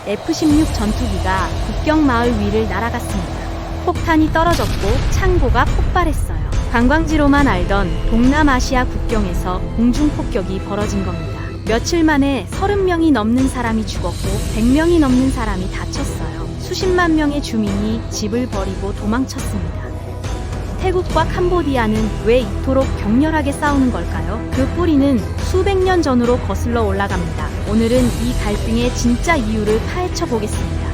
F-16 전투기가 국경 마을 위를 날아갔습니다. 폭탄이 떨어졌고 창고가 폭발했어요. 관광지로만 알던 동남아시아 국경에서 공중폭격이 벌어진 겁니다. 며칠 만에 30명이 넘는 사람이 죽었고 100명이 넘는 사람이 다쳤어요. 수십만 명의 주민이 집을 버리고 도망쳤습니다. 태국과 캄보디아는 왜 이토록 격렬하게 싸우는 걸까요? 그 뿌리는 수백 년 전으로 거슬러 올라갑니다. 오늘은 이 갈등의 진짜 이유를 파헤쳐 보겠습니다.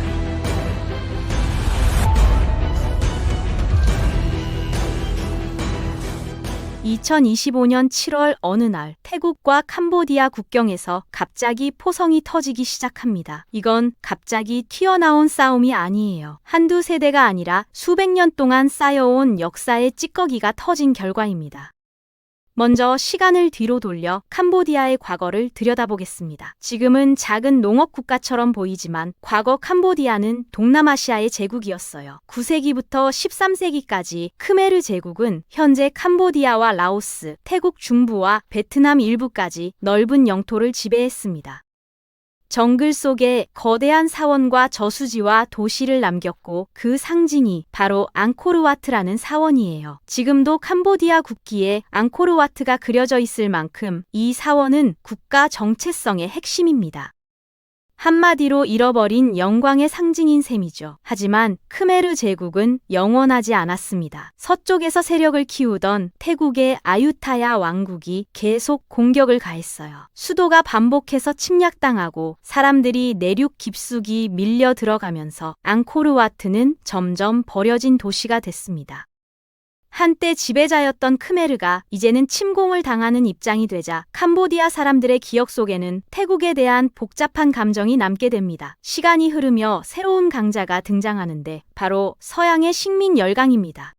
2025년 7월 어느 날 태국과 캄보디아 국경에서 갑자기 포성이 터지기 시작합니다. 이건 갑자기 튀어나온 싸움이 아니에요. 한두 세대가 아니라 수백 년 동안 쌓여온 역사의 찌꺼기가 터진 결과입니다. 먼저 시간을 뒤로 돌려 캄보디아의 과거를 들여다보겠습니다. 지금은 작은 농업 국가처럼 보이지만 과거 캄보디아는 동남아시아의 제국이었어요. 9세기부터 13세기까지 크메르 제국은 현재 캄보디아와 라오스, 태국 중부와 베트남 일부까지 넓은 영토를 지배했습니다. 정글 속에 거대한 사원과 저수지와 도시를 남겼고 그 상징이 바로 앙코르와트라는 사원이에요. 지금도 캄보디아 국기에 앙코르와트가 그려져 있을 만큼 이 사원은 국가 정체성의 핵심입니다. 한마디로 잃어버린 영광의 상징인 셈이죠. 하지만 크메르 제국은 영원하지 않았습니다. 서쪽에서 세력을 키우던 태국의 아유타야 왕국이 계속 공격을 가했어요. 수도가 반복해서 침략당하고 사람들이 내륙 깊숙이 밀려 들어가면서 앙코르와트는 점점 버려진 도시가 됐습니다. 한때 지배자였던 크메르가 이제는 침공을 당하는 입장이 되자 캄보디아 사람들의 기억 속에는 태국에 대한 복잡한 감정이 남게 됩니다. 시간이 흐르며 새로운 강자가 등장하는데 바로 서양의 식민 열강입니다.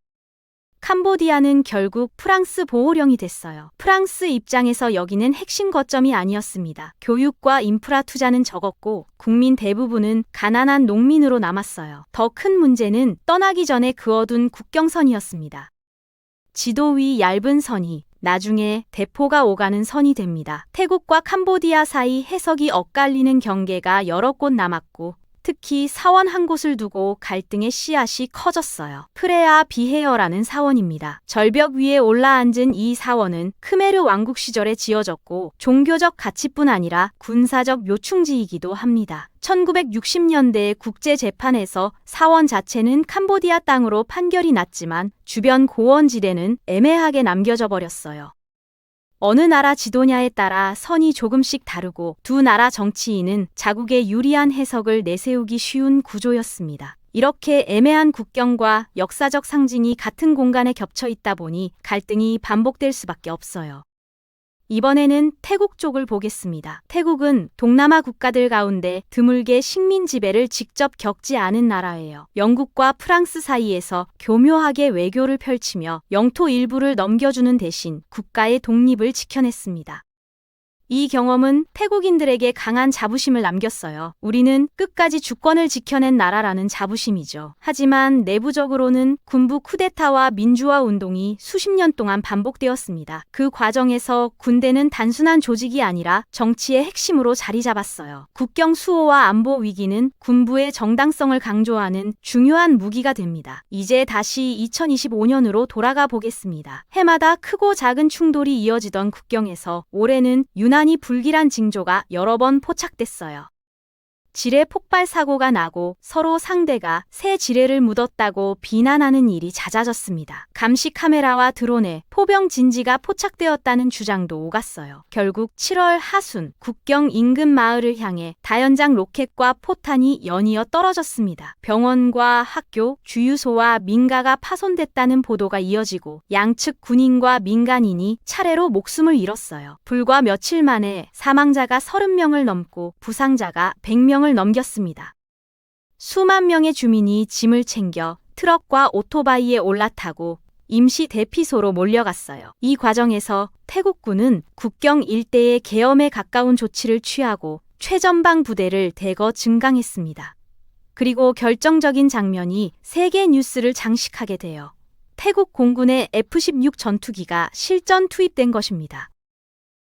캄보디아는 결국 프랑스 보호령이 됐어요. 프랑스 입장에서 여기는 핵심 거점이 아니었습니다. 교육과 인프라 투자는 적었고 국민 대부분은 가난한 농민으로 남았어요. 더 큰 문제는 떠나기 전에 그어둔 국경선이었습니다. 지도 위 얇은 선이 나중에 대포가 오가는 선이 됩니다. 태국과 캄보디아 사이 해석이 엇갈리는 경계가 여러 곳 남았고 특히 사원 한 곳을 두고 갈등의 씨앗이 커졌어요. 프레아 비헤어라는 사원입니다. 절벽 위에 올라앉은 이 사원은 크메르 왕국 시절에 지어졌고 종교적 가치뿐 아니라 군사적 묘충지이기도 합니다. 1960년대 국제재판에서 사원 자체는 캄보디아 땅으로 판결이 났지만 주변 고원지대는 애매하게 남겨져 버렸어요. 어느 나라 지도냐에 따라 선이 조금씩 다르고 두 나라 정치인은 자국에 유리한 해석을 내세우기 쉬운 구조였습니다. 이렇게 애매한 국경과 역사적 상징이 같은 공간에 겹쳐 있다 보니 갈등이 반복될 수밖에 없어요. 이번에는 태국 쪽을 보겠습니다. 태국은 동남아 국가들 가운데 드물게 식민 지배를 직접 겪지 않은 나라예요. 영국과 프랑스 사이에서 교묘하게 외교를 펼치며 영토 일부를 넘겨주는 대신 국가의 독립을 지켜냈습니다. 이 경험은 태국인들에게 강한 자부심을 남겼어요. 우리는 끝까지 주권을 지켜낸 나라라는 자부심이죠. 하지만 내부적으로는 군부 쿠데타와 민주화 운동이 수십 년 동안 반복되었습니다. 그 과정에서 군대는 단순한 조직이 아니라 정치의 핵심으로 자리 잡았어요. 국경 수호와 안보 위기는 군부의 정당성을 강조하는 중요한 무기가 됩니다. 이제 다시 2025년으로 돌아가 보겠습니다. 해마다 크고 작은 충돌이 이어지던 국경에서 올해는 유난히 불길한 징조가 여러 번 포착됐어요. 지뢰 폭발 사고가 나고 서로 상대가 새 지뢰를 묻었다고 비난하는 일이 잦아졌습니다. 감시 카메라와 드론에 포병 진지가 포착되었다는 주장도 오갔어요. 결국 7월 하순 국경 인근 마을을 향해 다연장 로켓과 포탄이 연이어 떨어졌습니다. 병원과 학교, 주유소와 민가가 파손됐다는 보도가 이어지고 양측 군인과 민간인이 차례로 목숨을 잃었어요. 불과 며칠 만에 사망자가 30명을 넘고 부상자가 100명을 넘겼습니다. 수만 명의 주민이 짐을 챙겨 트럭과 오토바이에 올라타고 임시 대피소로 몰려갔어요. 이 과정에서 태국군은 국경 일대의 계엄에 가까운 조치를 취하고 최전방 부대를 대거 증강했습니다. 그리고 결정적인 장면이 세계 뉴스를 장식하게 돼요. 태국 공군의 F-16 전투기가 실전 투입된 것입니다.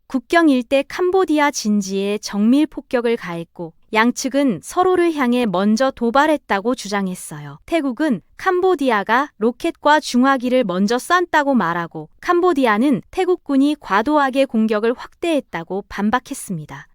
국경 일대 캄보디아 진지에 정밀 폭격을 가했고 양측은 서로를 향해 먼저 도발했다고 주장했어요. 태국은 캄보디아가 로켓과 중화기를 먼저 쐈다고 말하고 캄보디아는 태국군이 과도하게 공격을 확대했다고 반박했습니다.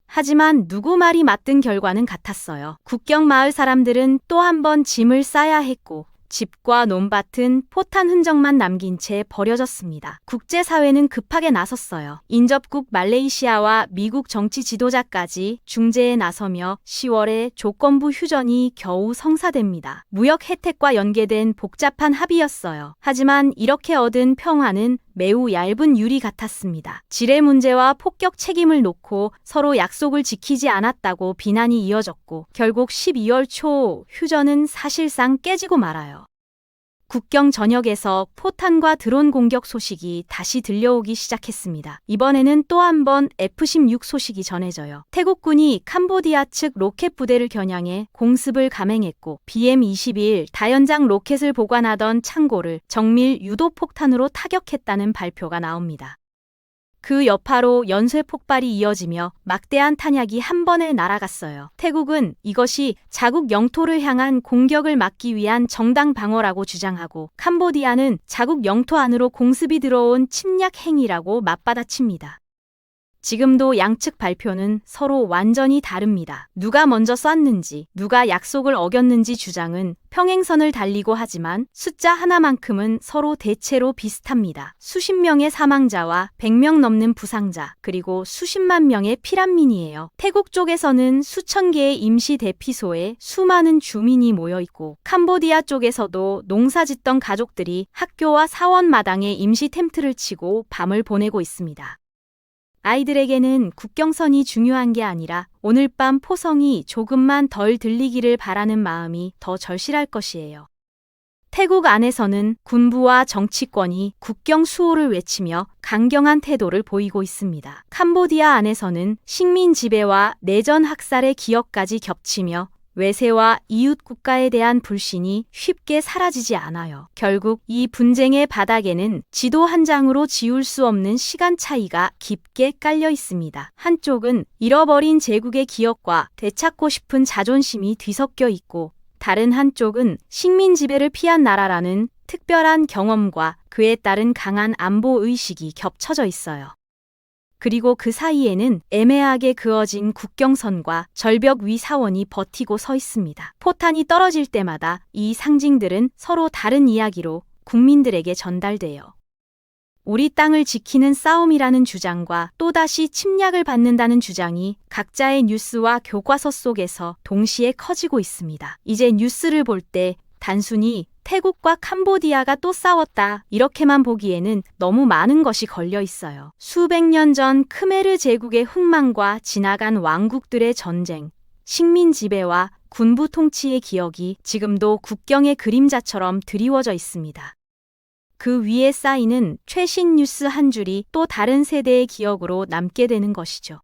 하지만 누구 말이 맞든 결과는 같았어요. 국경 마을 사람들은 또 한 번 짐을 싸야 했고 집과 논밭은 포탄 흔적만 남긴 채 버려졌습니다. 국제사회는 급하게 나섰어요. 인접국 말레이시아와 미국 정치 지도자까지 중재에 나서며 10월에 조건부 휴전이 겨우 성사됩니다. 무역 혜택과 연계된 복잡한 합의였어요. 하지만 이렇게 얻은 평화는 매우 얇은 유리 같았습니다. 지뢰 문제와 폭격 책임을 놓고 서로 약속을 지키지 않았다고 비난이 이어졌고 결국 12월 초 휴전은 사실상 깨지고 말아요. 국경 전역에서 포탄과 드론 공격 소식이 다시 들려오기 시작했습니다. 이번에는 또 한 번 F-16 소식이 전해져요. 태국군이 캄보디아 측 로켓 부대를 겨냥해 공습을 감행했고 BM-21 다연장 로켓을 보관하던 창고를 정밀 유도 폭탄으로 타격했다는 발표가 나옵니다. 그 여파로 연쇄 폭발이 이어지며 막대한 탄약이 한 번에 날아갔어요. 태국은 이것이 자국 영토를 향한 공격을 막기 위한 정당 방어라고 주장하고 캄보디아는 자국 영토 안으로 공습이 들어온 침략 행위라고 맞받아칩니다. 지금도 양측 발표는 서로 완전히 다릅니다. 누가 먼저 쐈는지, 누가 약속을 어겼는지 주장은 평행선을 달리고 하지만 숫자 하나만큼은 서로 대체로 비슷합니다. 수십 명의 사망자와 100명 넘는 부상자, 그리고 수십만 명의 피난민이에요. 태국 쪽에서는 수천 개의 임시 대피소에 수많은 주민이 모여 있고 캄보디아 쪽에서도 농사 짓던 가족들이 학교와 사원 마당에 임시 텐트를 치고 밤을 보내고 있습니다. 아이들에게는 국경선이 중요한 게 아니라 오늘 밤 포성이 조금만 덜 들리기를 바라는 마음이 더 절실할 것이에요. 태국 안에서는 군부와 정치권이 국경 수호를 외치며 강경한 태도를 보이고 있습니다. 캄보디아 안에서는 식민 지배와 내전 학살의 기억까지 겹치며 외세와 이웃 국가에 대한 불신이 쉽게 사라지지 않아요. 결국 이 분쟁의 바닥에는 지도 한 장으로 지울 수 없는 시간 차이가 깊게 깔려 있습니다. 한쪽은 잃어버린 제국의 기억과 되찾고 싶은 자존심이 뒤섞여 있고 다른 한쪽은 식민 지배를 피한 나라라는 특별한 경험과 그에 따른 강한 안보 의식이 겹쳐져 있어요. 그리고 그 사이에는 애매하게 그어진 국경선과 절벽 위 사원이 버티고 서 있습니다. 포탄이 떨어질 때마다 이 상징들은 서로 다른 이야기로 국민들에게 전달돼요. 우리 땅을 지키는 싸움이라는 주장과 또다시 침략을 받는다는 주장이 각자의 뉴스와 교과서 속에서 동시에 커지고 있습니다. 이제 뉴스를 볼 때 단순히 태국과 캄보디아가 또 싸웠다 이렇게만 보기에는 너무 많은 것이 걸려 있어요. 수백 년 전 크메르 제국의 흥망과 지나간 왕국들의 전쟁, 식민 지배와 군부 통치의 기억이 지금도 국경의 그림자처럼 드리워져 있습니다. 그 위에 쌓이는 최신 뉴스 한 줄이 또 다른 세대의 기억으로 남게 되는 것이죠.